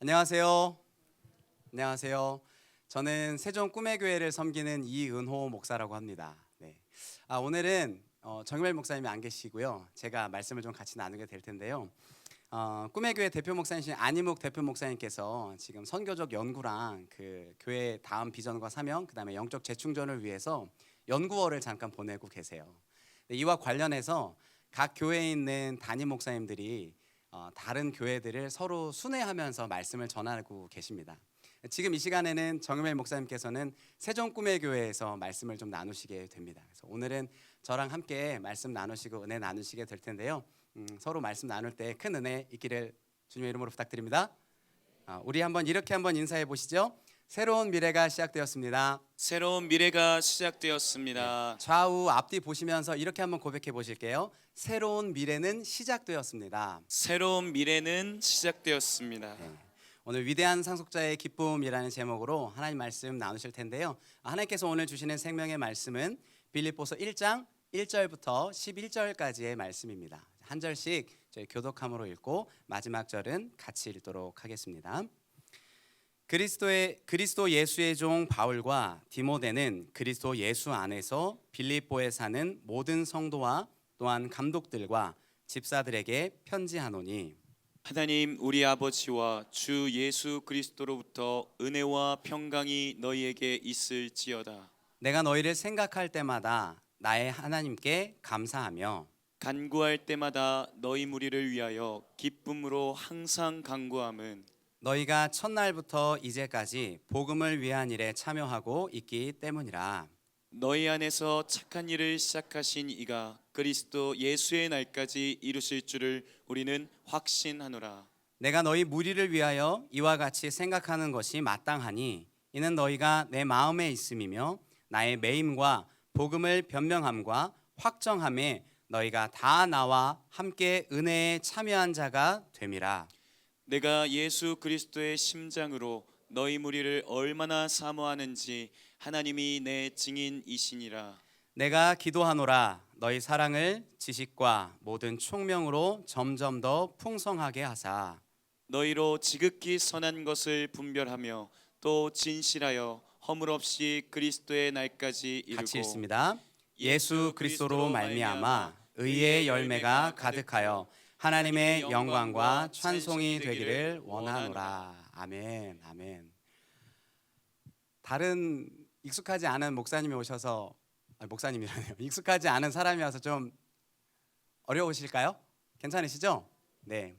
안녕하세요. 안녕하세요. 저는 세종 꿈의 교회를 섬기는 이은호 목사라고 합니다. 네. 오늘은 정유멜 목사님이 안 계시고요. 제가 말씀을 좀 같이 나누게 될 텐데요. 꿈의 교회 대표 목사이신 안희묵 대표 목사님께서 지금 선교적 연구랑 그 교회 다음 비전과 사명, 그다음에 영적 재충전을 위해서 연구원을 잠깐 보내고 계세요. 이와 관련해서 각 교회에 있는 담임 목사님들이 다른 교회들을 서로 순회하면서 말씀을 전하고 계십니다. 지금 이 시간에는 정유멜 목사님께서는 세종 꿈의 교회에서 말씀을 좀 나누시게 됩니다. 그래서 오늘은 저랑 함께 말씀 나누시고 은혜 나누시게 될 텐데요. 서로 말씀 나눌 때 큰 은혜 있기를 주님의 이름으로 부탁드립니다. 우리 이렇게 한번 인사해 보시죠. 새로운 미래가 시작되었습니다. 새로운 미래가 시작되었습니다. 네, 좌우 앞뒤 보시면서 이렇게 한번 고백해 보실게요. 새로운 미래는 시작되었습니다. 새로운 미래는 시작되었습니다. 네. 오늘 위대한 상속자의 기쁨이라는 제목으로 하나님 말씀 나누실 텐데요. 하나님께서 오늘 주시는 생명의 말씀은 빌립보서 1장 1절부터 11절까지의 말씀입니다. 한 절씩 저희 교독함으로 읽고 마지막 절은 같이 읽도록 하겠습니다. 그리스도 예수의 종 바울과 디모데는 그리스도 예수 안에서 빌립보에 사는 모든 성도와 또한 감독들과 집사들에게 편지하노니 하나님 우리 아버지와 주 예수 그리스도로부터 은혜와 평강이 너희에게 있을지어다. 내가 너희를 생각할 때마다 나의 하나님께 감사하며 간구할 때마다 너희 무리를 위하여 기쁨으로 항상 간구함은 너희가 첫날부터 이제까지 복음을 위한 일에 참여하고 있기 때문이라. 너희 안에서 착한 일을 시작하신 이가 그리스도 예수의 날까지 이루실 줄을 우리는 확신하노라. 내가 너희 무리를 위하여 이와 같이 생각하는 것이 마땅하니 이는 너희가 내 마음에 있음이며 나의 매임과 복음을 변명함과 확정함에 너희가 다 나와 함께 은혜에 참여한 자가 됨이라. 내가 예수 그리스도의 심장으로 너희 무리를 얼마나 사모하는지 하나님이 내 증인이시니라. 내가 기도하노라 너희 사랑을 지식과 모든 총명으로 점점 더 풍성하게 하사 너희로 지극히 선한 것을 분별하며 또 진실하여 허물 없이 그리스도의 날까지 같이 이루고 읽습니다. 예수 그리스도로 말미암아 의의 열매가 가득하여 하나님의 영광과 찬송이 되기를 원하노라. 아멘. 아멘. 다른 익숙하지 않은 목사님이 오셔서 목사님이라네요. 익숙하지 않은 사람이 와서 좀 어려우실까요? 괜찮으시죠? 네.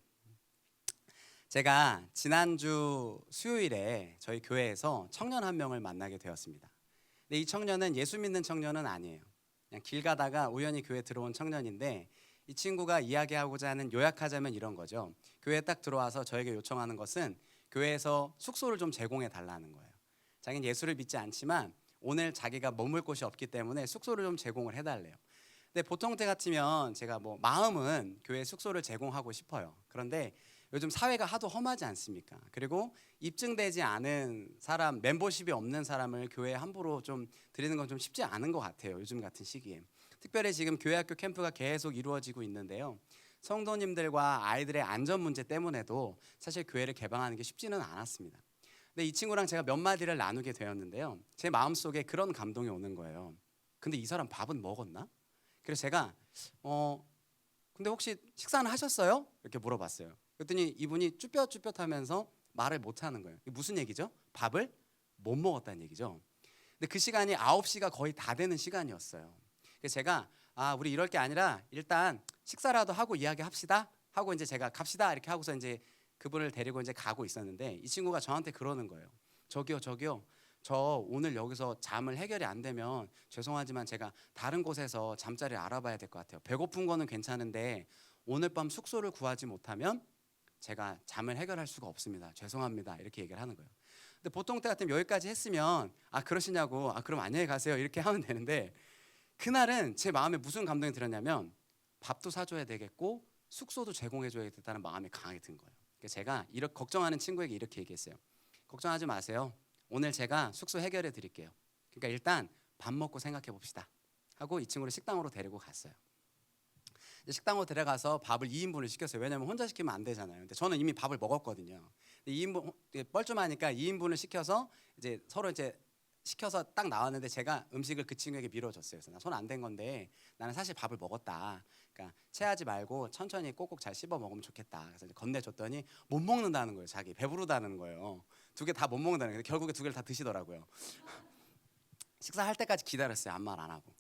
제가 지난주 수요일에 저희 교회에서 청년 한 명을 만나게 되었습니다. 근데 이 청년은 예수 믿는 청년은 아니에요. 그냥 길 가다가 우연히 교회에 들어온 청년인데 이 친구가 이야기하고자 하는 요약하자면 이런 거죠. 교회에 딱 들어와서 저에게 요청하는 것은 교회에서 숙소를 좀 제공해 달라는 거예요. 자기는 예수를 믿지 않지만 오늘 자기가 머물 곳이 없기 때문에 숙소를 좀 제공을 해달래요. 근데 보통 때 같으면 제가 마음은 교회 숙소를 제공하고 싶어요. 그런데 요즘 사회가 하도 험하지 않습니까? 그리고 입증되지 않은 사람, 멤버십이 없는 사람을 교회에 함부로 좀 드리는 건 좀 쉽지 않은 것 같아요. 요즘 같은 시기에. 특별히 지금 교회 학교 캠프가 계속 이루어지고 있는데요. 성도님들과 아이들의 안전 문제 때문에도 사실 교회를 개방하는 게 쉽지는 않았습니다. 근데 이 친구랑 제가 몇 마디를 나누게 되었는데요. 제 마음속에 그런 감동이 오는 거예요. 근데 이 사람 밥은 먹었나? 그래서 제가 근데 혹시 식사는 하셨어요? 이렇게 물어봤어요. 그랬더니 이분이 쭈뼛쭈뼛하면서 말을 못 하는 거예요. 이게 무슨 얘기죠? 밥을 못 먹었다는 얘기죠. 근데 그 시간이 9시가 거의 다 되는 시간이었어요. 그래서 제가 우리 이럴 게 아니라 일단 식사라도 하고 이야기합시다 하고 이제 제가 갑시다 이렇게 하고서 이제 그분을 데리고 이제 가고 있었는데 이 친구가 저한테 그러는 거예요. 저기요 저 오늘 여기서 잠을 해결이 안 되면 죄송하지만 제가 다른 곳에서 잠자리를 알아봐야 될 것 같아요. 배고픈 거는 괜찮은데 오늘 밤 숙소를 구하지 못하면 제가 잠을 해결할 수가 없습니다. 죄송합니다. 이렇게 얘기를 하는 거예요. 근데 보통 때 같으면 여기까지 했으면 그러시냐고 그럼 안녕히 가세요 이렇게 하면 되는데 그날은 제 마음에 무슨 감동이 들었냐면 밥도 사줘야 되겠고 숙소도 제공해줘야겠다는 마음이 강하게 든 거예요. 그래서 제가 이렇게 걱정하는 친구에게 이렇게 얘기했어요. 걱정하지 마세요. 오늘 제가 숙소 해결해 드릴게요. 그러니까 일단 밥 먹고 생각해 봅시다 하고 이 친구를 식당으로 데리고 갔어요. 식당으로 데려가서 밥을 2인분을 시켰어요. 왜냐면 혼자 시키면 안 되잖아요. 근데 저는 이미 밥을 먹었거든요. 2인분 뻘쭘하니까 2인분을 시켜서 이제 서로 이제 시켜서 딱 나왔는데 제가 음식을 그 친구에게 밀어줬어요. 그래서 나 손 안 댄 건데 나는 사실 밥을 먹었다. 그러니까 체하지 말고 천천히 꼭꼭 잘 씹어 먹으면 좋겠다. 그래서 이제 건네줬더니 못 먹는다는 거예요. 자기 배부르다는 거예요. 두 개 다 못 먹는다는 거예요. 결국에 두 개를 다 드시더라고요. 식사할 때까지 기다렸어요. 아무 말 안 하고.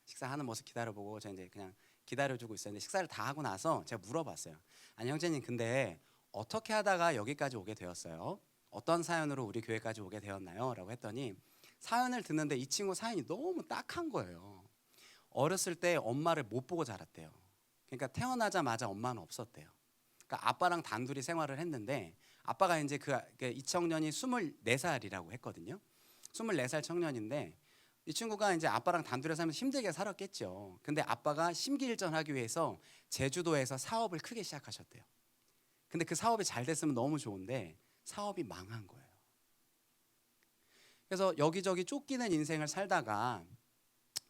식사하는 모습 기다려보고 저 이제 그냥 기다려주고 있었는데 식사를 다 하고 나서 제가 물어봤어요. 아니 형제님 근데 어떻게 하다가 여기까지 오게 되었어요? 어떤 사연으로 우리 교회까지 오게 되었나요? 라고 했더니 사연을 듣는데 이 친구 사연이 너무 딱한 거예요. 어렸을 때 엄마를 못 보고 자랐대요. 그러니까 태어나자마자 엄마는 없었대요. 그러니까 아빠랑 단둘이 생활을 했는데 아빠가 이제 이 청년이 24살이라고 했거든요. 24살 청년인데 이 친구가 이제 아빠랑 단둘이 살면서 힘들게 살았겠죠. 근데 아빠가 심기일전하기 위해서 제주도에서 사업을 크게 시작하셨대요. 근데 그 사업이 잘 됐으면 너무 좋은데 사업이 망한 거예요. 그래서 여기저기 쫓기는 인생을 살다가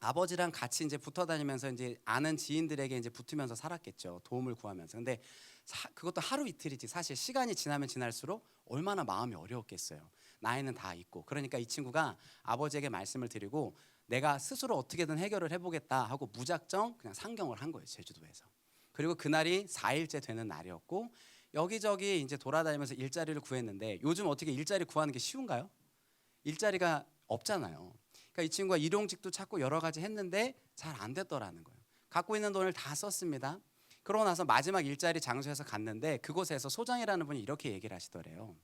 아버지랑 같이 이제 붙어 다니면서 이제 아는 지인들에게 이제 붙으면서 살았겠죠. 도움을 구하면서. 근데 그것도 하루 이틀이지 사실 시간이 지나면 지날수록 얼마나 마음이 어려웠겠어요. 나이는 다 있고. 그러니까 이 친구가 아버지에게 말씀을 드리고 내가 스스로 어떻게든 해결을 해보겠다 하고 무작정 그냥 상경을 한 거예요. 제주도에서. 그리고 그날이 4일째 되는 날이었고 여기저기 이제 돌아다니면서 일자리를 구했는데 요즘 어떻게 일자리 구하는 게 쉬운가요? 일자리가 없잖아요. 그러니까 이 친구가 일용직도 찾고 여러 가지 했는데 잘 안 됐더라는 거예요. 갖고 있는 돈을 다 썼습니다. 그러고 나서 마지막 일자리 장소에서 갔는데 그곳에서 소장이라는 분이 이렇게 얘기를 하시더래요.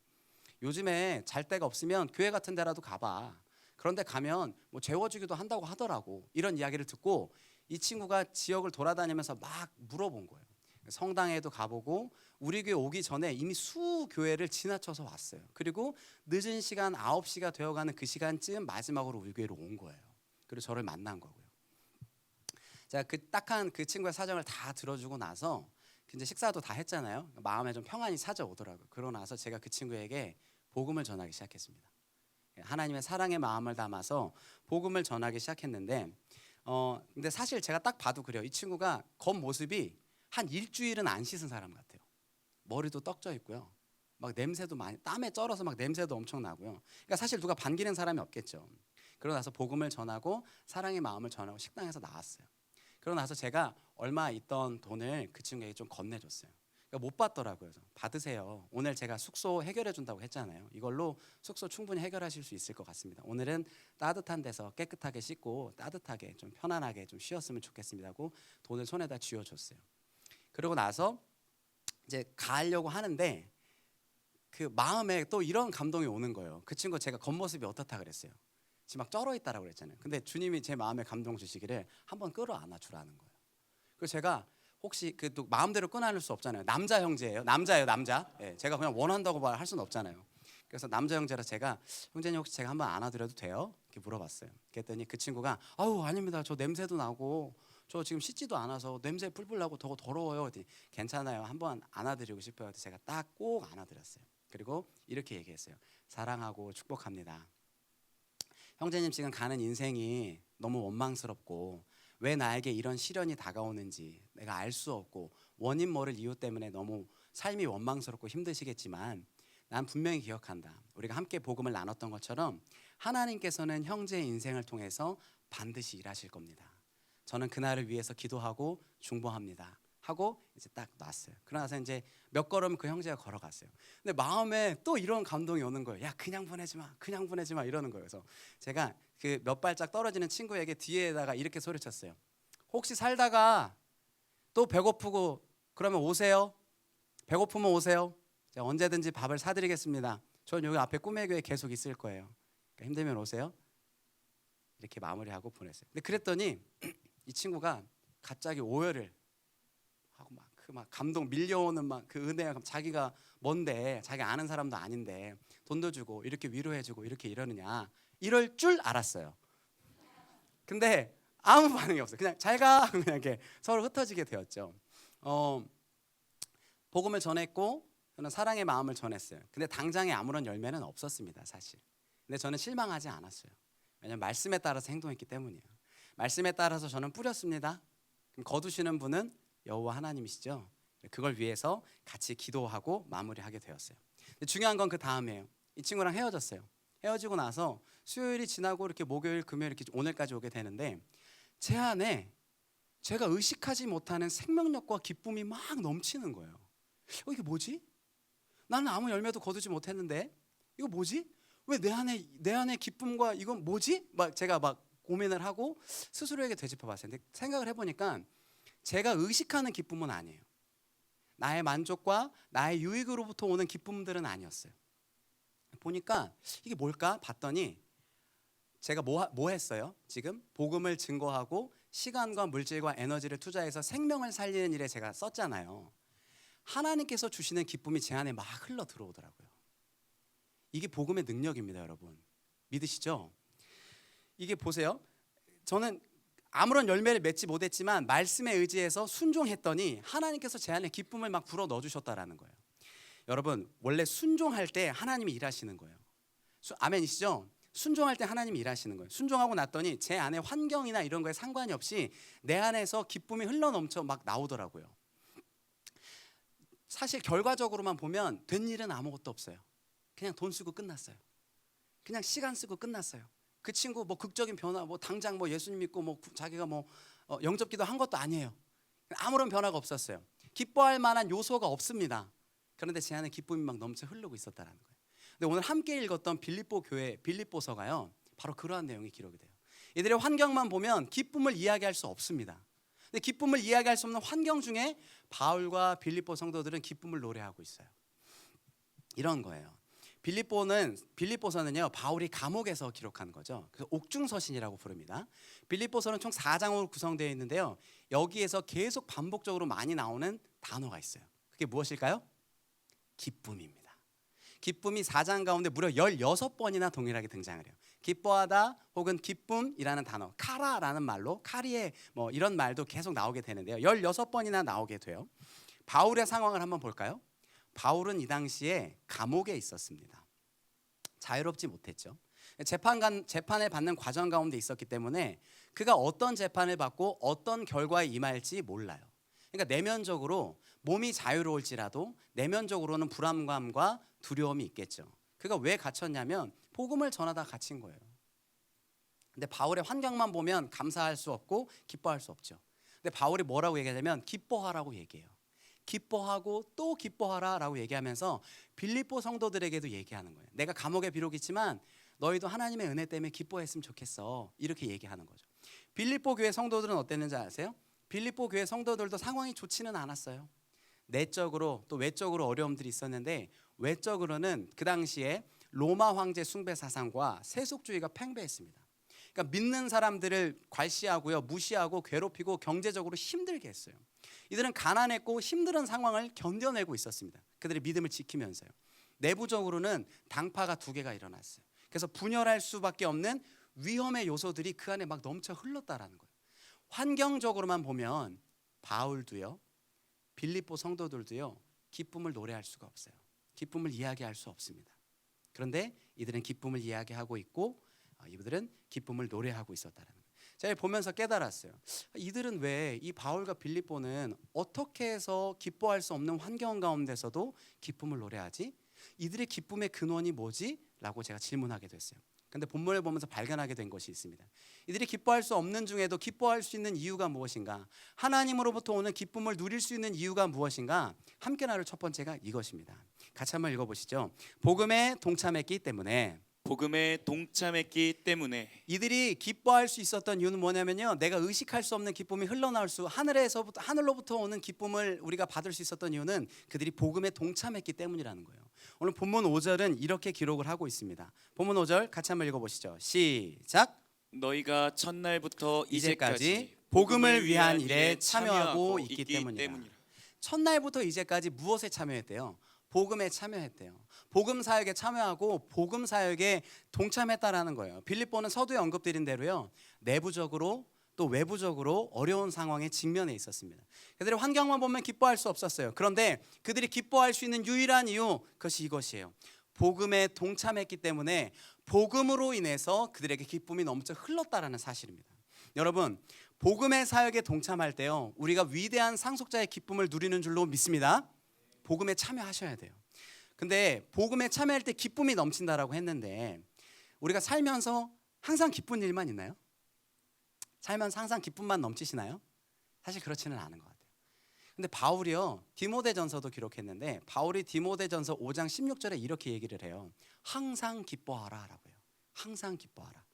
요즘에 잘 데가 없으면 교회 같은 데라도 가봐. 그런데 가면 뭐 재워주기도 한다고 하더라고. 이런 이야기를 듣고 이 친구가 지역을 돌아다니면서 막 물어본 거예요. 성당에도 가보고 우리 교회 오기 전에 이미 수 교회를 지나쳐서 왔어요. 그리고 늦은 시간 9시가 되어가는 그 시간쯤 마지막으로 우리 교회로 온 거예요. 그리고 저를 만난 거고요. 제가 그 딱한 그 친구의 사정을 다 들어주고 나서 이제 식사도 다 했잖아요. 마음에 좀 평안이 찾아오더라고요. 그러고 나서 제가 그 친구에게 복음을 전하기 시작했습니다. 하나님의 사랑의 마음을 담아서 복음을 전하기 시작했는데 근데 사실 제가 딱 봐도 그래요. 이 친구가 겉모습이 한 일주일은 안 씻은 사람 같아요. 머리도 떡져 있고요. 막 냄새도 많이 땀에 쩔어서 막 냄새도 엄청 나고요. 그러니까 사실 누가 반기는 사람이 없겠죠. 그러고 나서 복음을 전하고 사랑의 마음을 전하고 식당에서 나왔어요. 그러고 나서 제가 얼마 있던 돈을 그 친구에게 좀 건네줬어요. 그러니까 못 받더라고요. 그래서 받으세요. 오늘 제가 숙소 해결해 준다고 했잖아요. 이걸로 숙소 충분히 해결하실 수 있을 것 같습니다. 오늘은 따뜻한 데서 깨끗하게 씻고 따뜻하게 좀 편안하게 좀 쉬었으면 좋겠습니다 하고 돈을 손에다 쥐어줬어요. 그러고 나서 이제 가려고 하는데 그 마음에 또 이런 감동이 오는 거예요. 그 친구 제가 겉모습이 어떻다 그랬어요. 지금 막 쩔어 있다라고 그랬잖아요. 근데 주님이 제 마음에 감동 주시기를 한번 끌어안아 주라는 거예요. 그래서 제가 혹시 그 또 마음대로 끊어낼 수 없잖아요. 남자 형제예요. 남자예요, 남자. 예, 제가 그냥 원한다고 할 수는 없잖아요. 그래서 남자 형제라 제가 형제님 혹시 제가 한번 안아드려도 돼요? 이렇게 물어봤어요. 그랬더니 그 친구가 아우 아닙니다. 저 냄새도 나고 저 지금 씻지도 않아서 냄새 풀풀 나고 더 더러워요. 그랬더니 괜찮아요. 한번 안아드리고 싶어요. 그래서 제가 딱 꼭 안아드렸어요. 그리고 이렇게 얘기했어요. 사랑하고 축복합니다. 형제님 지금 가는 인생이 너무 원망스럽고 왜 나에게 이런 시련이 다가오는지 내가 알 수 없고 원인 모를 이유 때문에 너무 삶이 원망스럽고 힘드시겠지만 난 분명히 기억한다. 우리가 함께 복음을 나눴던 것처럼 하나님께서는 형제의 인생을 통해서 반드시 일하실 겁니다. 저는 그날을 위해서 기도하고 중보합니다. 하고 이제 딱 놨어요. 그러나서 이제 몇 걸음 그 형제가 걸어갔어요. 근데 마음에 또 이런 감동이 오는 거예요. 야 그냥 보내지 마, 그냥 보내지 마 이러는 거예요. 그래서 제가 그 몇 발짝 떨어지는 친구에게 뒤에다가 이렇게 소리쳤어요. 혹시 살다가 또 배고프고 그러면 오세요. 배고프면 오세요. 제가 언제든지 밥을 사드리겠습니다. 저는 여기 앞에 꿈의 교회 계속 있을 거예요. 그러니까 힘들면 오세요. 이렇게 마무리하고 보냈어요. 근데 그랬더니 이 친구가 갑자기 오열을 하고 막 그 막 감동 밀려오는 막 그 은혜가 자기가 뭔데 자기 아는 사람도 아닌데 돈도 주고 이렇게 위로해주고 이렇게 이러느냐 이럴 줄 알았어요. 근데 아무 반응이 없어요. 그냥 잘가 그냥 이렇게 서로 흩어지게 되었죠. 복음을 전했고 저는 사랑의 마음을 전했어요. 근데 당장에 아무런 열매는 없었습니다, 사실. 근데 저는 실망하지 않았어요. 왜냐하면 말씀에 따라서 행동했기 때문이에요. 말씀에 따라서 저는 뿌렸습니다. 그럼 거두시는 분은 여호와 하나님이시죠. 그걸 위해서 같이 기도하고 마무리하게 되었어요. 중요한 건 그 다음이에요. 이 친구랑 헤어졌어요. 헤어지고 나서 수요일이 지나고 이렇게 목요일, 금요일 이렇게 오늘까지 오게 되는데 제 안에 제가 의식하지 못하는 생명력과 기쁨이 막 넘치는 거예요. 이게 뭐지? 나는 아무 열매도 거두지 못했는데 이거 뭐지? 왜 내 안에 기쁨과 이건 뭐지? 막 제가 막 고민을 하고 스스로에게 되짚어봤어요. 근데 생각을 해보니까 제가 의식하는 기쁨은 아니에요. 나의 만족과 나의 유익으로부터 오는 기쁨들은 아니었어요. 보니까 이게 뭘까 봤더니 제가 뭐 했어요? 지금 복음을 증거하고 시간과 물질과 에너지를 투자해서 생명을 살리는 일에 제가 썼잖아요. 하나님께서 주시는 기쁨이 제 안에 막 흘러 들어오더라고요. 이게 복음의 능력입니다, 여러분. 믿으시죠? 이게 보세요. 저는 아무런 열매를 맺지 못했지만 말씀에 의지해서 순종했더니 하나님께서 제 안에 기쁨을 막 불어 넣어주셨다라는 거예요. 여러분, 원래 순종할 때 하나님이 일하시는 거예요. 아멘이시죠? 순종할 때 하나님이 일하시는 거예요. 순종하고 났더니 제 안에 환경이나 이런 거에 상관이 없이 내 안에서 기쁨이 흘러넘쳐 막 나오더라고요. 사실 결과적으로만 보면 된 일은 아무것도 없어요. 그냥 돈 쓰고 끝났어요. 그냥 시간 쓰고 끝났어요. 그 친구 뭐 극적인 변화, 뭐 당장 뭐 예수님 믿고 뭐 자기가 뭐 영접기도 한 것도 아니에요. 아무런 변화가 없었어요. 기뻐할 만한 요소가 없습니다. 그런데 제 안에 기쁨이 막 넘쳐 흐르고 있었다라는 거예요. 근데 오늘 함께 읽었던 빌립보 교회 빌립보서가요, 바로 그러한 내용이 기록이 돼요. 이들의 환경만 보면 기쁨을 이야기할 수 없습니다. 근데 기쁨을 이야기할 수 없는 환경 중에 바울과 빌립보 성도들은 기쁨을 노래하고 있어요. 이런 거예요. 빌립보서는요, 바울이 감옥에서 기록한 거죠. 그래서 옥중서신이라고 부릅니다. 빌립보서는 총 4장으로 구성되어 있는데요, 여기에서 계속 반복적으로 많이 나오는 단어가 있어요. 그게 무엇일까요? 기쁨입니다. 기쁨이 4장 가운데 무려 16번이나 동일하게 등장을 해요. 기뻐하다 혹은 기쁨이라는 단어, 카라라는 말로, 카리에 뭐 이런 말도 계속 나오게 되는데요, 16번이나 나오게 돼요. 바울의 상황을 한번 볼까요? 바울은 이 당시에 감옥에 있었습니다. 자유롭지 못했죠. 재판을 받는 과정 가운데 있었기 때문에 그가 어떤 재판을 받고 어떤 결과에 임할지 몰라요. 그러니까 내면적으로 몸이 자유로울지라도 내면적으로는 불안감과 두려움이 있겠죠. 그가 왜 갇혔냐면 복음을 전하다 갇힌 거예요. 근데 바울의 환경만 보면 감사할 수 없고 기뻐할 수 없죠. 근데 바울이 뭐라고 얘기하냐면 기뻐하라고 얘기해요. 기뻐하고 또 기뻐하라라고 얘기하면서 빌립보 성도들에게도 얘기하는 거예요. 내가 감옥에 비록 있지만 너희도 하나님의 은혜 때문에 기뻐했으면 좋겠어. 이렇게 얘기하는 거죠. 빌립보 교회 성도들은 어땠는지 아세요? 빌립보 교회 성도들도 상황이 좋지는 않았어요. 내적으로 또 외적으로 어려움들이 있었는데, 외적으로는 그 당시에 로마 황제 숭배 사상과 세속주의가 팽배했습니다. 그러니까 믿는 사람들을 괄시하고요, 무시하고 괴롭히고 경제적으로 힘들게 했어요. 이들은 가난했고 힘든 상황을 견뎌내고 있었습니다. 그들의 믿음을 지키면서요. 내부적으로는 당파가 2개가 일어났어요. 그래서 분열할 수밖에 없는 위험의 요소들이 그 안에 막 넘쳐 흘렀다라는 거예요. 환경적으로만 보면 바울도요, 빌립보 성도들도요, 기쁨을 노래할 수가 없어요. 기쁨을 이야기할 수 없습니다. 그런데 이들은 기쁨을 이야기하고 있고 이들은 기쁨을 노래하고 있었다는 거예요. 제가 보면서 깨달았어요. 이들은 왜, 이 바울과 빌립보는 어떻게 해서 기뻐할 수 없는 환경 가운데서도 기쁨을 노래하지? 이들의 기쁨의 근원이 뭐지? 라고 제가 질문하게 됐어요. 근데 본문을 보면서 발견하게 된 것이 있습니다. 이들이 기뻐할 수 없는 중에도 기뻐할 수 있는 이유가 무엇인가? 하나님으로부터 오는 기쁨을 누릴 수 있는 이유가 무엇인가? 함께 나눌 첫 번째가 이것입니다. 같이 한번 읽어보시죠. 복음에 동참했기 때문에. 이들이 기뻐할 수 있었던 이유는 뭐냐면요, 내가 의식할 수 없는 기쁨이 흘러나올 하늘로부터 오는 기쁨을 우리가 받을 수 있었던 이유는 그들이 복음에 동참했기 때문이라는 거예요. 오늘 본문 5절은 이렇게 기록을 하고 있습니다. 본문 5절 같이 한번 읽어보시죠. 시작. 너희가 첫날부터 이제까지 복음을 위한 일에 참여하고 있기 때문이라. 첫날부터 이제까지 무엇에 참여했대요? 복음에 참여했대요. 복음 사역에 참여하고 복음 사역에 동참했다라는 거예요. 빌립보는 서두에 언급드린 대로요, 내부적으로 또 외부적으로 어려운 상황에 직면해 있었습니다. 그들의 환경만 보면 기뻐할 수 없었어요. 그런데 그들이 기뻐할 수 있는 유일한 이유, 그것이 이것이에요. 복음에 동참했기 때문에 복음으로 인해서 그들에게 기쁨이 넘쳐 흘렀다라는 사실입니다. 여러분, 복음의 사역에 동참할 때요, 우리가 위대한 상속자의 기쁨을 누리는 줄로 믿습니다. 복음에 참여하셔야 돼요. 근데 복음에 참여할 때 기쁨이 넘친다라고 했는데 우리가 살면서 항상 기쁜 일만 있나요? 살면서 항상 기쁨만 넘치시나요? 사실 그렇지는 않은 것 같아요. 근데 바울이요 디모데전서도 기록했는데 바울이 디모데전서 5장 16절에 이렇게 얘기를 해요. 항상 기뻐하라라고 해요. 항상 기뻐하라.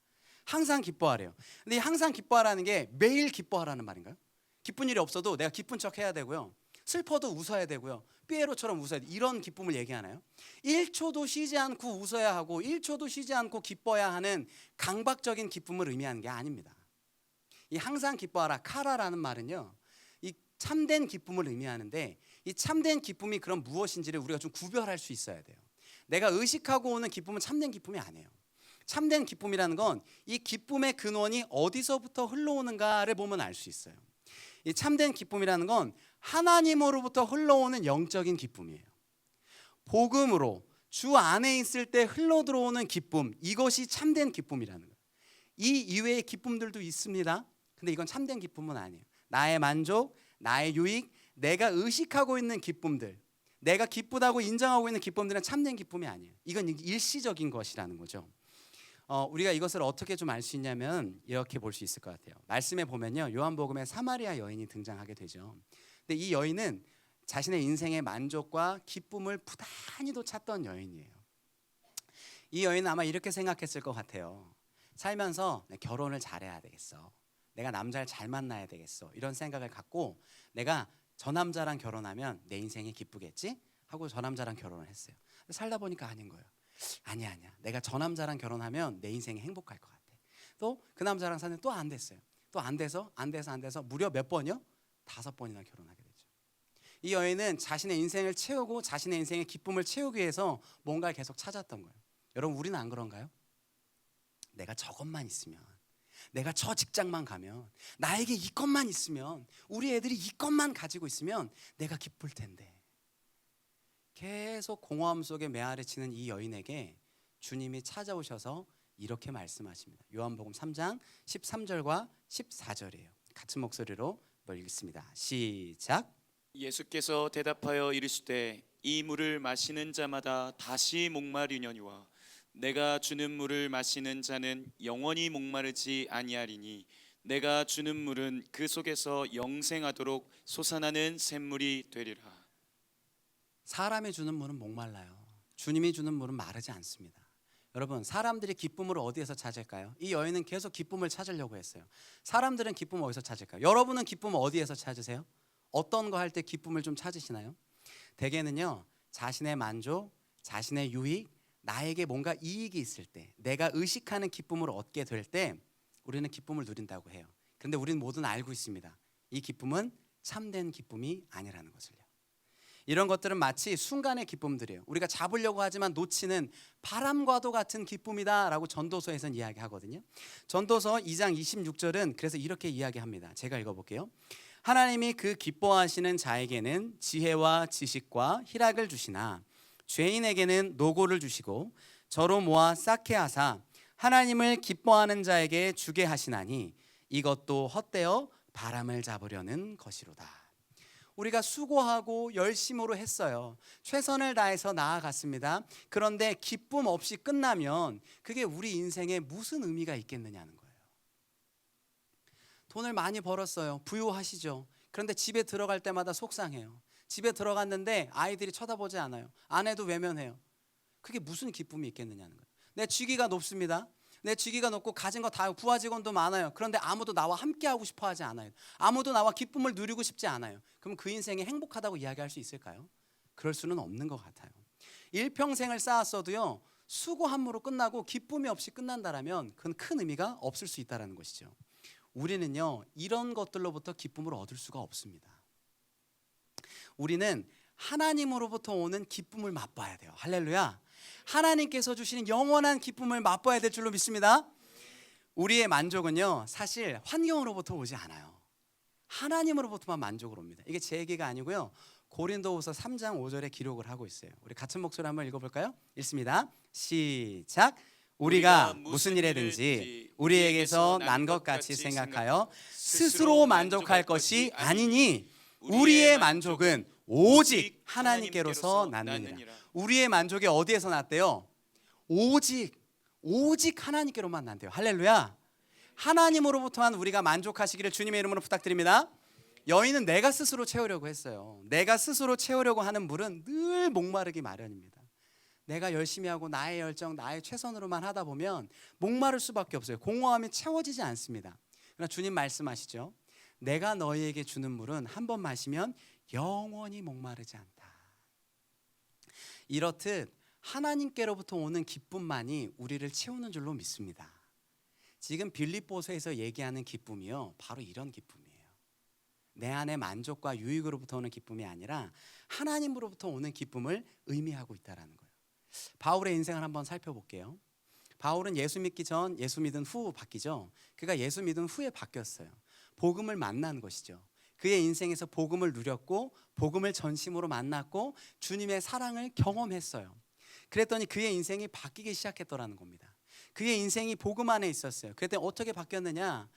항상 기뻐하래요. 근데 이 항상 기뻐하라는 게 매일 기뻐하라는 말인가요? 기쁜 일이 없어도 내가 기쁜 척 해야 되고요. 슬퍼도 웃어야 되고요. 삐에로처럼 웃어야 돼. 이런 기쁨을 얘기하나요? 1초도 쉬지 않고 웃어야 하고 1초도 쉬지 않고 기뻐야 하는 강박적인 기쁨을 의미하는 게 아닙니다. 이 항상 기뻐하라 카라라는 말은요. 이 참된 기쁨을 의미하는데 이 참된 기쁨이 그럼 무엇인지를 우리가 좀 구별할 수 있어야 돼요. 내가 의식하고 오는 기쁨은 참된 기쁨이 아니에요. 참된 기쁨이라는 건 이 기쁨의 근원이 어디서부터 흘러오는가를 보면 알 수 있어요. 이 참된 기쁨이라는 건 하나님으로부터 흘러오는 영적인 기쁨이에요. 복음으로 주 안에 있을 때 흘러 들어오는 기쁨, 이것이 참된 기쁨이라는 거예요. 이 이외의 기쁨들도 있습니다. 근데 이건 참된 기쁨은 아니에요. 나의 만족, 나의 유익, 내가 의식하고 있는 기쁨들, 내가 기쁘다고 인정하고 있는 기쁨들은 참된 기쁨이 아니에요. 이건 일시적인 것이라는 거죠. 우리가 이것을 어떻게 좀 알 수 있냐면 이렇게 볼 수 있을 것 같아요. 말씀에 보면요, 요한복음에 사마리아 여인이 등장하게 되죠. 근데 이 여인은 자신의 인생의 만족과 기쁨을 부단히도 찾던 여인이에요. 이 여인은 아마 이렇게 생각했을 것 같아요. 살면서 결혼을 잘해야 되겠어. 내가 남자를 잘 만나야 되겠어. 이런 생각을 갖고 내가 저 남자랑 결혼하면 내 인생이 기쁘겠지? 하고 저 남자랑 결혼을 했어요. 살다 보니까 아닌 거예요. 아니야. 내가 저 남자랑 결혼하면 내 인생이 행복할 것 같아. 또 그 남자랑 사는데 또 안 됐어요. 또 안 돼서 무려 몇 번이요? 5번이나 결혼하게 되죠. 이 여인은 자신의 인생을 채우고 자신의 인생의 기쁨을 채우기 위해서 뭔가를 계속 찾았던 거예요. 여러분 우리는 안 그런가요? 내가 저것만 있으면, 내가 저 직장만 가면, 나에게 이것만 있으면, 우리 애들이 이것만 가지고 있으면 내가 기쁠 텐데. 계속 공허함 속에 메아리치는 이 여인에게 주님이 찾아오셔서 이렇게 말씀하십니다. 요한복음 3장 13절과 14절이에요. 같은 목소리로 읽겠습니다. 시작. 예수께서 대답하여 이르시되 이 물을 마시는 자마다 다시 목마르려니와 내가 주는 물을 마시는 자는 영원히 목마르지 아니하리니 내가 주는 물은 그 속에서 영생하도록 솟아나는 샘물이 되리라. 사람이 주는 물은 목말라요. 주님이 주는 물은 마르지 않습니다. 여러분 사람들이 기쁨을 어디에서 찾을까요? 이 여인은 계속 기쁨을 찾으려고 했어요. 사람들은 기쁨을 어디서 찾을까요? 여러분은 기쁨을 어디에서 찾으세요? 어떤 거 할 때 기쁨을 좀 찾으시나요? 대개는요 자신의 만족, 자신의 유익, 나에게 뭔가 이익이 있을 때, 내가 의식하는 기쁨을 얻게 될 때 우리는 기쁨을 누린다고 해요. 그런데 우리는 모두는 알고 있습니다. 이 기쁨은 참된 기쁨이 아니라는 것을요. 이런 것들은 마치 순간의 기쁨들이에요. 우리가 잡으려고 하지만 놓치는 바람과도 같은 기쁨이다라고 전도서에서는 이야기하거든요. 전도서 2장 26절은 그래서 이렇게 이야기합니다. 제가 읽어볼게요. 하나님이 그 기뻐하시는 자에게는 지혜와 지식과 희락을 주시나 죄인에게는 노고를 주시고 저로 모아 쌓게 하사 하나님을 기뻐하는 자에게 주게 하시나니 이것도 헛되어 바람을 잡으려는 것이로다. 우리가 수고하고 열심으로 했어요. 최선을 다해서 나아갔습니다. 그런데 기쁨 없이 끝나면 그게 우리 인생에 무슨 의미가 있겠느냐는 거예요. 돈을 많이 벌었어요. 부유하시죠. 그런데 집에 들어갈 때마다 속상해요. 집에 들어갔는데 아이들이 쳐다보지 않아요. 아내도 외면해요. 그게 무슨 기쁨이 있겠느냐는 거예요. 내 직위가 높습니다. 내 직위가 높고 가진 거 다 부하 직원도 많아요. 그런데 아무도 나와 함께 하고 싶어 하지 않아요. 아무도 나와 기쁨을 누리고 싶지 않아요. 그럼 그 인생이 행복하다고 이야기할 수 있을까요? 그럴 수는 없는 것 같아요. 일평생을 쌓았어도요 수고함으로 끝나고 기쁨이 없이 끝난다라면 그건 큰 의미가 없을 수 있다는 것이죠. 우리는요 이런 것들로부터 기쁨을 얻을 수가 없습니다. 우리는 하나님으로부터 오는 기쁨을 맛봐야 돼요. 할렐루야. 하나님께서 주시는 영원한 기쁨을 맛봐야 될 줄로 믿습니다. 우리의 만족은요 사실 환경으로부터 오지 않아요. 하나님으로부터만 만족을 옵니다. 이게 제 얘기가 아니고요 고린도후서 3장 5절에 기록을 하고 있어요. 우리 같은 목소리 한번 읽어볼까요? 읽습니다. 시작. 우리가 무슨 일에든지 우리에게서 난 것 같이 생각하여 스스로 만족할 것이 아니니 우리의 만족은 오직 하나님께로서 나느니라. 우리의 만족이 어디에서 났대요? 오직 하나님께로만 난대요. 할렐루야. 하나님으로부터만 우리가 만족하시기를 주님의 이름으로 부탁드립니다. 여인은 내가 스스로 채우려고 했어요. 내가 스스로 채우려고 하는 물은 늘 목마르기 마련입니다. 내가 열심히 하고 나의 열정, 나의 최선으로만 하다 보면 목마를 수밖에 없어요. 공허함이 채워지지 않습니다. 그러나 주님 말씀하시죠. 내가 너희에게 주는 물은 한 번 마시면 영원히 목마르지 않다. 이렇듯 하나님께로부터 오는 기쁨만이 우리를 채우는 줄로 믿습니다. 지금 빌립보서에서 얘기하는 기쁨이요, 바로 이런 기쁨이에요. 내 안의 만족과 유익으로부터 오는 기쁨이 아니라 하나님으로부터 오는 기쁨을 의미하고 있다는 거예요. 바울의 인생을 한번 살펴볼게요. 바울은 예수 믿기 전, 예수 믿은 후 바뀌죠. 그가 예수 믿은 후에 바뀌었어요. 복음을 만난 것이죠. 그의 인생에서 복음을 누렸고 복음을 전심으로 만났고 주님의 사랑을 경험했어요. 그랬더니 그의 인생이 바뀌기 시작했더라는 겁니다. 그의 인생이 복음 안에 있었어요. 그랬더니 어떻게 바뀌었느냐?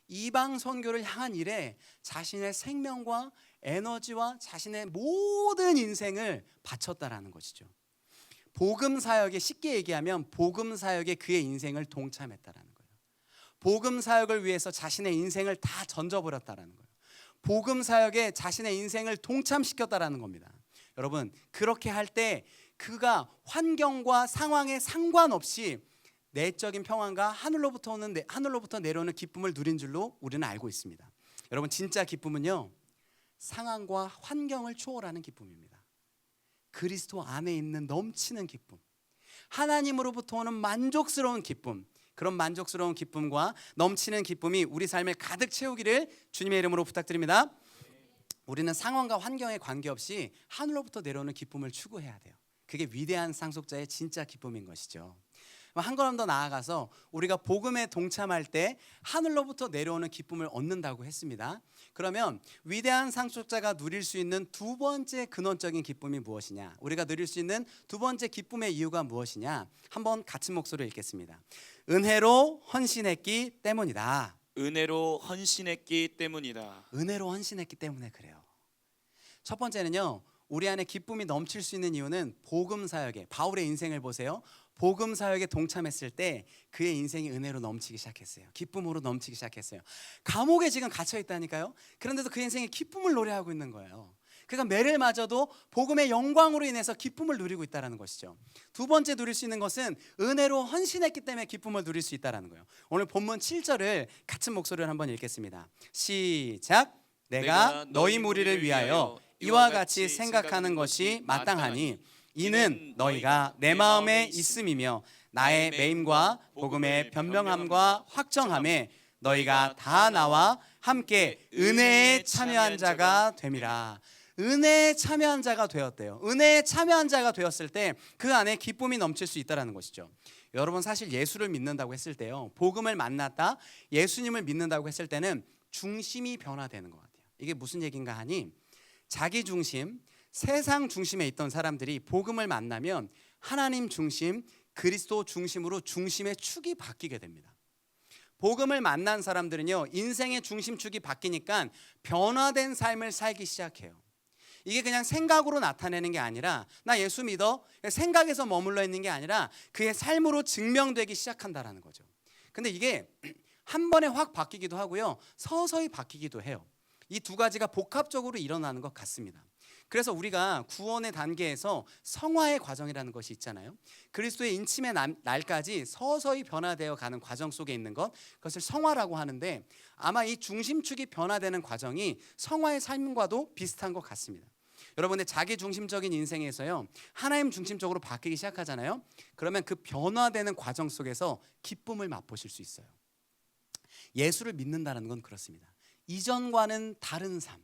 이방 선교를 향한 일에 자신의 생명과 에너지와 자신의 모든 인생을 바쳤다라는 것이죠. 복음 사역에, 쉽게 얘기하면 복음 사역에 그의 인생을 동참했다라는 거예요. 복음 사역을 위해서 자신의 인생을 다 던져버렸다라는 거예요. 복음 사역에 자신의 인생을 동참시켰다라는 겁니다. 여러분, 그렇게 할 때 그가 환경과 상황에 상관없이 내적인 평안과 하늘로부터 내려오는 기쁨을 누린 줄로 우리는 알고 있습니다. 여러분, 진짜 기쁨은요, 상황과 환경을 초월하는 기쁨입니다. 그리스도 안에 있는 넘치는 기쁨, 하나님으로부터 오는 만족스러운 기쁨, 그런 만족스러운 기쁨과 넘치는 기쁨이 우리 삶을 가득 채우기를 주님의 이름으로 부탁드립니다. 우리는 상황과 환경에 관계없이 하늘로부터 내려오는 기쁨을 추구해야 돼요. 그게 위대한 상속자의 진짜 기쁨인 것이죠. 한 걸음 더 나아가서 우리가 복음에 동참할 때 하늘로부터 내려오는 기쁨을 얻는다고 했습니다. 그러면 위대한 상속자가 누릴 수 있는 두 번째 근원적인 기쁨이 무엇이냐? 우리가 누릴 수 있는 두 번째 기쁨의 이유가 무엇이냐? 한번 같은 목소리로 읽겠습니다. 은혜로 헌신했기 때문이다. 은혜로 헌신했기 때문이다. 은혜로 헌신했기 때문에 그래요. 첫 번째는요, 우리 안에 기쁨이 넘칠 수 있는 이유는 복음 사역에, 바울의 인생을 보세요. 복음 사역에 동참했을 때 그의 인생이 은혜로 넘치기 시작했어요. 기쁨으로 넘치기 시작했어요. 감옥에 지금 갇혀 있다니까요. 그런데도 그 인생에 기쁨을 노래하고 있는 거예요. 그러니까 매일마저도 복음의 영광으로 인해서 기쁨을 누리고 있다는 것이죠. 두 번째 누릴 수 있는 것은 은혜로 헌신했기 때문에 기쁨을 누릴 수 있다는 거예요. 오늘 본문 7절을 같은 목소리로 한번 읽겠습니다. 시작. 내가 너희 무리를 위하여 이와 같이 생각하는 것이 마땅하니 이는 너희가 내 마음에 있음이며 나의 매임과 복음의 변명함과 확정함에 너희가 다 나와 함께 은혜에 참여한 자가 됨이라. 은혜에 참여한 자가 되었대요. 은혜에 참여한 자가 되었을 때 그 안에 기쁨이 넘칠 수 있다는 것이죠. 여러분, 사실 예수를 믿는다고 했을 때요, 복음을 만났다, 예수님을 믿는다고 했을 때는 중심이 변화되는 것 같아요. 이게 무슨 얘기인가 하니, 자기 중심, 세상 중심에 있던 사람들이 복음을 만나면 하나님 중심, 그리스도 중심으로 중심의 축이 바뀌게 됩니다. 복음을 만난 사람들은요, 인생의 중심축이 바뀌니까 변화된 삶을 살기 시작해요. 이게 그냥 생각으로 나타내는 게 아니라, 나 예수 믿어, 생각에서 머물러 있는 게 아니라 그의 삶으로 증명되기 시작한다라는 거죠. 근데 이게 한 번에 확 바뀌기도 하고요, 서서히 바뀌기도 해요. 이 두 가지가 복합적으로 일어나는 것 같습니다. 그래서 우리가 구원의 단계에서 성화의 과정이라는 것이 있잖아요. 그리스도의 인침의 날까지 서서히 변화되어 가는 과정 속에 있는 것, 그것을 성화라고 하는데, 아마 이 중심축이 변화되는 과정이 성화의 삶과도 비슷한 것 같습니다. 여러분의 자기 중심적인 인생에서요, 하나님 중심적으로 바뀌기 시작하잖아요. 그러면 그 변화되는 과정 속에서 기쁨을 맛보실 수 있어요. 예수를 믿는다는 건 그렇습니다. 이전과는 다른 삶,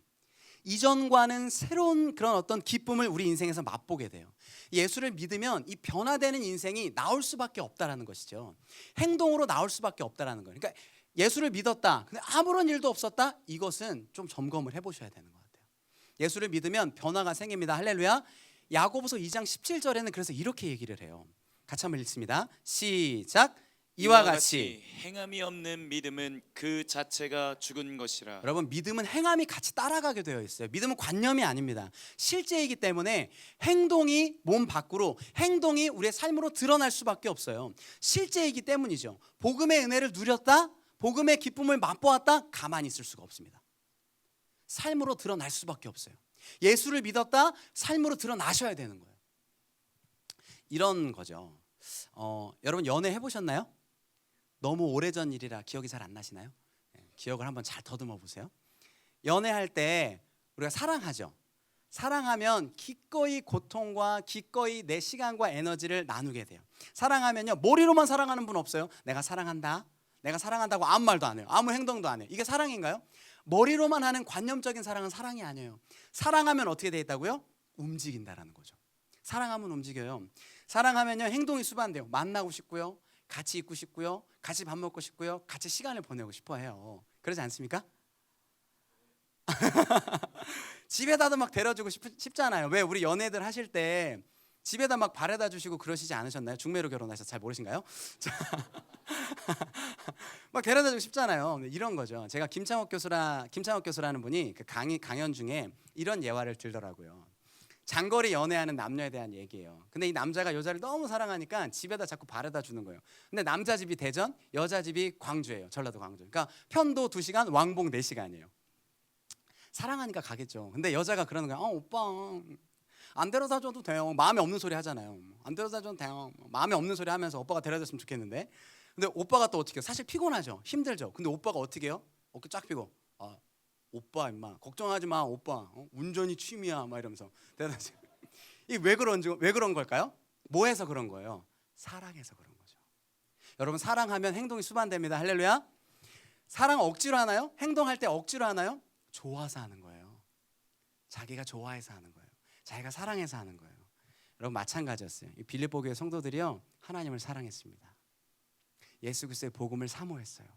이전과는 새로운 그런 어떤 기쁨을 우리 인생에서 맛보게 돼요. 예수를 믿으면 이 변화되는 인생이 나올 수밖에 없다라는 것이죠. 행동으로 나올 수밖에 없다라는 거예요. 그러니까 예수를 믿었다, 근데 아무런 일도 없었다, 이것은 좀 점검을 해보셔야 되는 것 같아요. 예수를 믿으면 변화가 생깁니다. 할렐루야. 야고보서 2장 17절에는 그래서 이렇게 얘기를 해요. 같이 한번 읽습니다. 시작. 이와 같이 행함이 없는 믿음은 그 자체가 죽은 것이라. 여러분, 믿음은 행함이 같이 따라가게 되어 있어요. 믿음은 관념이 아닙니다. 실제이기 때문에 행동이 몸 밖으로, 행동이 우리의 삶으로 드러날 수밖에 없어요. 실제이기 때문이죠. 복음의 은혜를 누렸다, 복음의 기쁨을 맛보았다, 가만히 있을 수가 없습니다. 삶으로 드러날 수밖에 없어요. 예수를 믿었다, 삶으로 드러나셔야 되는 거예요. 이런 거죠. 여러분, 연애 해보셨나요? 너무 오래전 일이라 기억이 잘 안 나시나요? 기억을 한번 잘 더듬어 보세요. 연애할 때 우리가 사랑하죠. 사랑하면 기꺼이 고통과 기꺼이 내 시간과 에너지를 나누게 돼요. 사랑하면요, 머리로만 사랑하는 분 없어요. 내가 사랑한다, 내가 사랑한다고 아무 말도 안 해요. 아무 행동도 안 해요. 이게 사랑인가요? 머리로만 하는 관념적인 사랑은 사랑이 아니에요. 사랑하면 어떻게 돼 있다고요? 움직인다라는 거죠. 사랑하면 움직여요. 사랑하면요, 행동이 수반돼요. 만나고 싶고요, 같이 있고 싶고요, 같이 밥 먹고 싶고요, 같이 시간을 보내고 싶어 해요. 그러지 않습니까? 집에다도 막 데려주고 싶잖아요. 왜? 우리 연애들 하실 때 집에다 막 바래다 주시고 그러시지 않으셨나요? 중매로 결혼하셔서 잘 모르신가요? 막 데려다 주고 싶잖아요. 이런 거죠. 제가 김창옥 교수라는 분이 그 강연 중에 이런 예화를 들더라고요. 장거리 연애하는 남녀에 대한 얘기예요. 근데 이 남자가 여자를 너무 사랑하니까 집에다 자꾸 바래다 주는 거예요. 근데 남자 집이 대전, 여자 집이 광주예요. 전라도 광주. 그러니까 편도 2시간, 왕복 4시간이에요. 사랑하니까 가겠죠. 근데 여자가 그러는 거야. 오빠 안 데려다 줘도 돼요. 마음에 없는 소리 하잖아요. 안 데려다 줘도 돼요. 마음에 없는 소리 하면서 오빠가 데려다 줬으면 좋겠는데. 근데 오빠가 또 어떻게 해요? 사실 피곤하죠. 힘들죠. 근데 오빠가 어떻게 해요? 어깨 쫙 펴고 오빠 임마 걱정하지 마 오빠 운전이 취미야 막 이러면서 대단하지. 이게 왜 그런 걸까요? 뭐해서 그런 거예요? 사랑해서 그런 거죠. 여러분, 사랑하면 행동이 수반됩니다. 할렐루야. 사랑 억지로 하나요? 행동할 때 억지로 하나요? 좋아서 하는 거예요. 자기가 좋아해서 하는 거예요. 자기가 사랑해서 하는 거예요. 여러분, 마찬가지였어요. 이 빌립보 교회 성도들이요, 하나님을 사랑했습니다. 예수 그리스도의 복음을 사모했어요.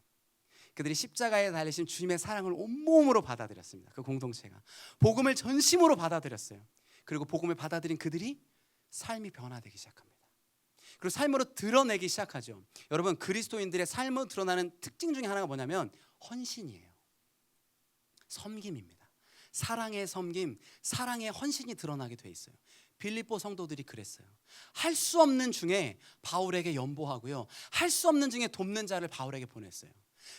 그들이 십자가에 달리신 주님의 사랑을 온몸으로 받아들였습니다. 그 공동체가 복음을 전심으로 받아들였어요. 그리고 복음을 받아들인 그들이 삶이 변화되기 시작합니다. 그리고 삶으로 드러내기 시작하죠. 여러분, 그리스도인들의 삶으로 드러나는 특징 중에 하나가 뭐냐면 헌신이에요. 섬김입니다. 사랑의 섬김, 사랑의 헌신이 드러나게 돼 있어요. 빌립보 성도들이 그랬어요. 할 수 없는 중에 바울에게 연보하고요, 할 수 없는 중에 돕는 자를 바울에게 보냈어요.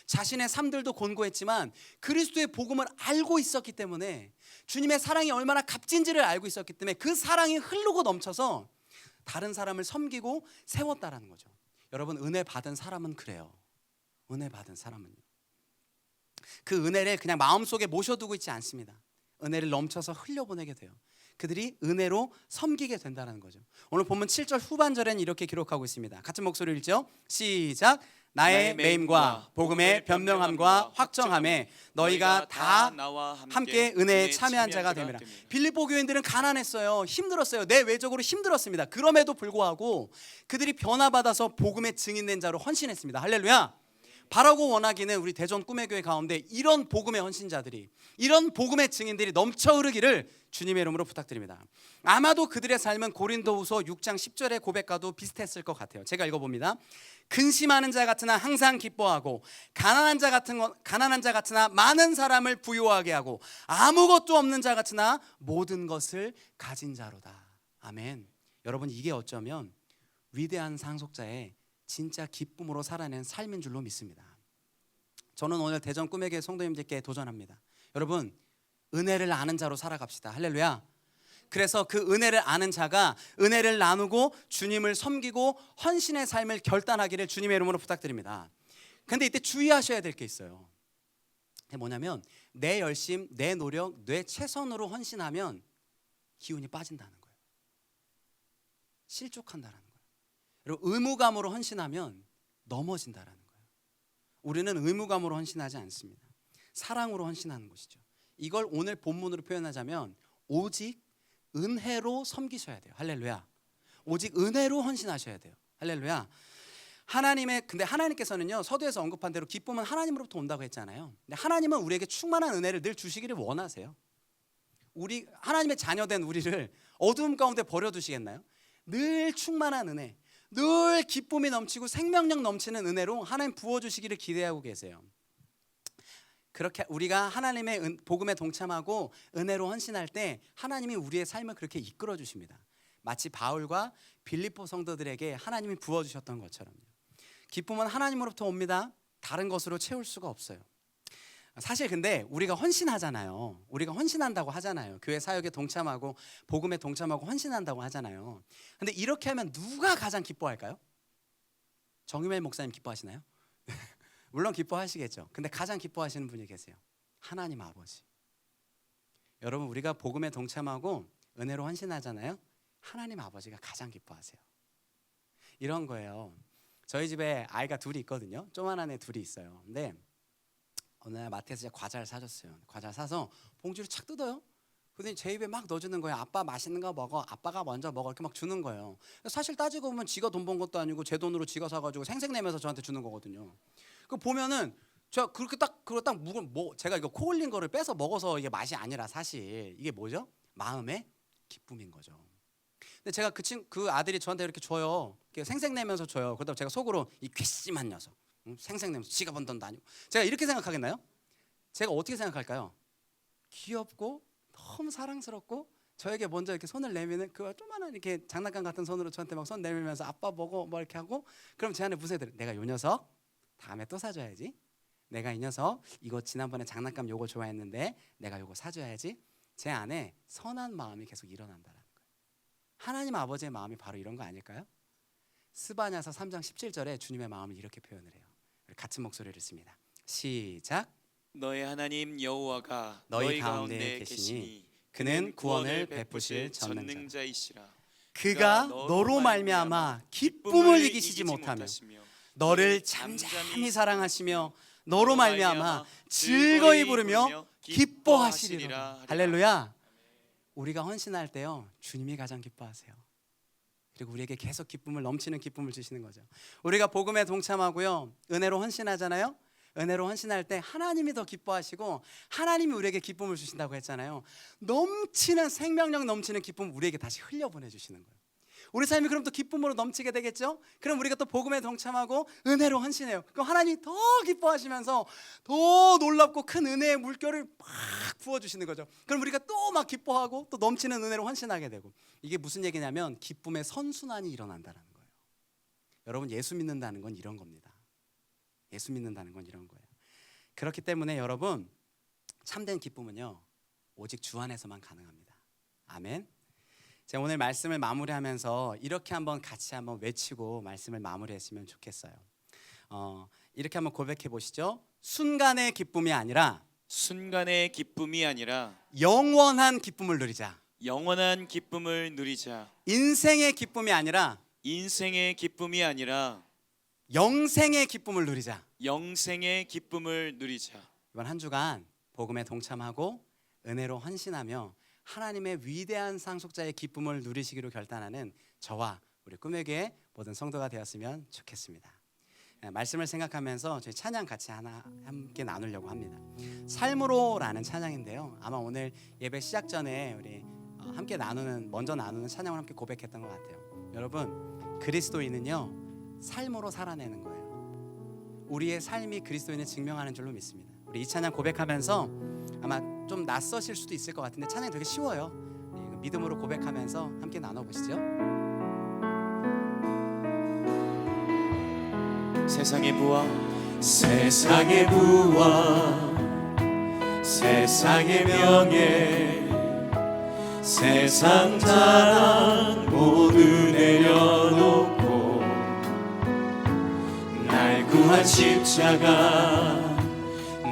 자신의 삶들도 곤고했지만 그리스도의 복음을 알고 있었기 때문에, 주님의 사랑이 얼마나 값진지를 알고 있었기 때문에 그 사랑이 흐르고 넘쳐서 다른 사람을 섬기고 세웠다라는 거죠. 여러분, 은혜 받은 사람은 그래요. 은혜 받은 사람은요, 그 은혜를 그냥 마음속에 모셔두고 있지 않습니다. 은혜를 넘쳐서 흘려보내게 돼요. 그들이 은혜로 섬기게 된다는 거죠. 오늘 본문 7절 후반절에는 이렇게 기록하고 있습니다. 같은 목소리를 읽죠. 시작. 나의 매임과 복음의 변명함과 확정함에 너희가 다 나와 함께 은혜에 참여한 자가 됩니다. 빌립보 교인들은 가난했어요. 힘들었어요. 내외적으로 힘들었습니다. 그럼에도 불구하고 그들이 변화받아서 복음의 증인된 자로 헌신했습니다. 할렐루야. 바라고 원하기는 우리 대전 꿈의 교회 가운데 이런 복음의 헌신자들이, 이런 복음의 증인들이 넘쳐 흐르기를 주님의 이름으로 부탁드립니다. 아마도 그들의 삶은 고린도후서 6장 10절의 고백과도 비슷했을 것 같아요. 제가 읽어봅니다. 근심하는 자 같으나 항상 기뻐하고 가난한 자 같으나 많은 사람을 부유하게 하고 아무것도 없는 자 같으나 모든 것을 가진 자로다. 아멘. 여러분, 이게 어쩌면 위대한 상속자의 진짜 기쁨으로 살아낸 삶인 줄로 믿습니다. 저는 오늘 대전 꿈의 교회 성도님들께 도전합니다. 여러분, 은혜를 아는 자로 살아갑시다. 할렐루야. 그래서 그 은혜를 아는 자가 은혜를 나누고 주님을 섬기고 헌신의 삶을 결단하기를 주님의 이름으로 부탁드립니다. 근데 이때 주의하셔야 될 게 있어요. 그게 뭐냐면 내 열심, 내 노력, 내 최선으로 헌신하면 기운이 빠진다는 거예요. 실족한다는 거예요. 여러분, 의무감으로 헌신하면 넘어진다는 거예요. 우리는 의무감으로 헌신하지 않습니다. 사랑으로 헌신하는 것이죠. 이걸 오늘 본문으로 표현하자면 오직 은혜로 섬기셔야 돼요. 할렐루야. 오직 은혜로 헌신하셔야 돼요. 할렐루야. 근데 하나님께서는요, 서두에서 언급한 대로 기쁨은 하나님으로부터 온다고 했잖아요. 근데 하나님은 우리에게 충만한 은혜를 늘 주시기를 원하세요. 하나님의 자녀된 우리를 어두움 가운데 버려두시겠나요? 늘 충만한 은혜, 늘 기쁨이 넘치고 생명력 넘치는 은혜로 하나님 부어주시기를 기대하고 계세요. 그렇게 우리가 하나님의 복음에 동참하고 은혜로 헌신할 때 하나님이 우리의 삶을 그렇게 이끌어 주십니다. 마치 바울과 빌립보 성도들에게 하나님이 부어주셨던 것처럼요. 기쁨은 하나님으로부터 옵니다. 다른 것으로 채울 수가 없어요. 사실 근데 우리가 헌신하잖아요. 우리가 헌신한다고 하잖아요. 교회 사역에 동참하고 복음에 동참하고 헌신한다고 하잖아요. 근데 이렇게 하면 누가 가장 기뻐할까요? 정유멜 목사님 기뻐하시나요? 물론 기뻐하시겠죠. 근데 가장 기뻐하시는 분이 계세요. 하나님 아버지. 여러분, 우리가 복음에 동참하고 은혜로 헌신하잖아요. 하나님 아버지가 가장 기뻐하세요. 이런 거예요. 저희 집에 아이가 둘이 있거든요. 조만한 애 둘이 있어요. 근데 어느 날 마트에서 과자를 사줬어요. 과자 사서 봉지를 착 뜯어요. 근데 제 입에 막 넣어주는 거예요. 아빠 맛있는 거 먹어. 아빠가 먼저 먹어. 이렇게 막 주는 거예요. 사실 따지고 보면 지가 돈 번 것도 아니고 제 돈으로 지가 사가지고 생색내면서 저한테 주는 거거든요. 그 보면은 제가 그렇게 딱 그거 딱 제가 이거 코 올린 거를 빼서 먹어서 이게 맛이 아니라 사실 이게 뭐죠? 마음의 기쁨인 거죠. 근데 제가 그 아들이 저한테 이렇게 줘요. 이렇게 생색내면서 줘요. 그러다 제가 속으로 이 괘씸한 녀석, 생색내면서 지가 번 돈도 아니고. 제가 이렇게 생각하겠나요? 제가 어떻게 생각할까요? 귀엽고 너무 사랑스럽고 저에게 먼저 이렇게 손을 내미는 그 조그만한 이렇게 장난감 같은 손으로 저한테 막 손 내밀면서 아빠 먹어 뭐 이렇게 하고, 그럼 제 안에 무슨 애들, 내가 요 녀석 다음에 또 사줘야지. 내가 이 녀석 이거 지난번에 장난감 요거 좋아했는데 내가 요거 사줘야지. 제 안에 선한 마음이 계속 일어난다는 거예요. 하나님 아버지의 마음이 바로 이런 거 아닐까요? 스바냐서 3장 17절에 주님의 마음을 이렇게 표현을 해요. 같은 목소리를 씁니다. 시작. 너의 하나님 여호와가 너희 가운데 계시니 그는 구원을 베푸실 전능자이시라. 그가 너로 말미암아 기쁨을 이기시지 못하며 너를 잠잠히 사랑하시며 너로 말미암아 즐거이 부르며 기뻐하시리라. 할렐루야. 우리가 헌신할 때요, 주님이 가장 기뻐하세요. 그리고 우리에게 계속 기쁨을, 넘치는 기쁨을 주시는 거죠. 우리가 복음에 동참하고요, 은혜로 헌신하잖아요. 은혜로 헌신할 때 하나님이 더 기뻐하시고 하나님이 우리에게 기쁨을 주신다고 했잖아요. 넘치는 생명력 넘치는 기쁨 우리에게 다시 흘려보내주시는 거예요. 우리 삶이 그럼 또 기쁨으로 넘치게 되겠죠. 그럼 우리가 또 복음에 동참하고 은혜로 헌신해요. 그럼 하나님이 더 기뻐하시면서 더 놀랍고 큰 은혜의 물결을 막 부어주시는 거죠. 그럼 우리가 또 막 기뻐하고 또 넘치는 은혜로 헌신하게 되고, 이게 무슨 얘기냐면 기쁨의 선순환이 일어난다는 거예요. 여러분, 예수 믿는다는 건 이런 겁니다. 예수 믿는다는 건 이런 거예요. 그렇기 때문에 여러분, 참된 기쁨은요 오직 주 안에서만 가능합니다. 아멘. 제가 오늘 말씀을 마무리하면서 이렇게 한번 같이 한번 외치고 말씀을 마무리했으면 좋겠어요. 이렇게 한번 고백해 보시죠. 순간의 기쁨이 아니라 영원한 기쁨을 누리자. 영원한 기쁨을 누리자. 인생의 기쁨이 아니라 영생의 기쁨을 누리자. 영생의 기쁨을 누리자. 이번 한 주간 복음에 동참하고 은혜로 헌신하며 하나님의 위대한 상속자의 기쁨을 누리시기로 결단하는 저와 우리 꿈의 교회 모든 성도가 되었으면 좋겠습니다. 말씀을 생각하면서 저희 찬양 같이 함께 나누려고 합니다. 삶으로라는 찬양인데요, 아마 오늘 예배 시작 전에 우리 함께 먼저 나누는 찬양을 함께 고백했던 것 같아요. 여러분, 그리스도인은요 삶으로 살아내는 거예요. 우리의 삶이 그리스도인을 증명하는 줄로 믿습니다. 우리 이 찬양 고백하면서 아마 좀 낯서실 수도 있을 것 같은데 찬양이 되게 쉬워요. 믿음으로 고백하면서 함께 나눠보시죠. 세상의 부와 세상의 명예 세상 자랑 모두 내려놓고 날 구한 십자가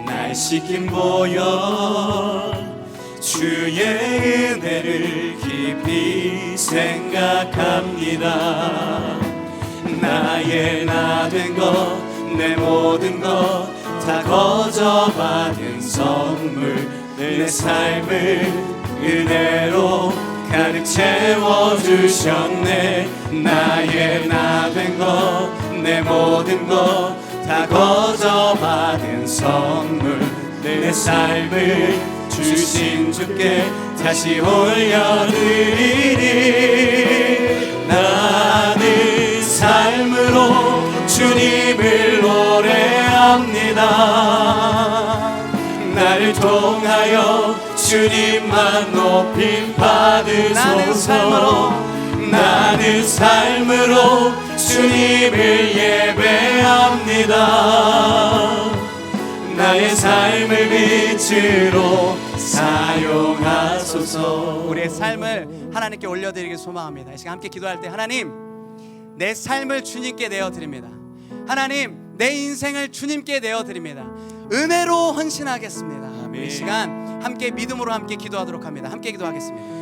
날 씻긴 보혈 주의 은혜를 깊이 생각합니다. 나의 나 된 것 내 모든 것 다 거저 받은 선물 내 삶을 은혜로 가득 채워주셨네. 나의 나 된 것 내 모든 것 다 거저 받은 선물 내 삶을 주신 주께 다시 올려드리리. 나는 삶으로 주님을 노래합니다. 나를 통하여 주님만 높임 받으소서. 나는 삶으로 주님을 예배합니다. 나의 삶을 빛으로 사용하소서. 우리의 삶을 하나님께 올려드리길 소망합니다. 이 시간 함께 기도할 때 하나님, 내 삶을 주님께 내어드립니다. 하나님, 내 인생을 주님께 내어드립니다. 은혜로 헌신하겠습니다. 아멘. 이 시간 함께 믿음으로 함께 기도하도록 합니다. 함께 기도하겠습니다.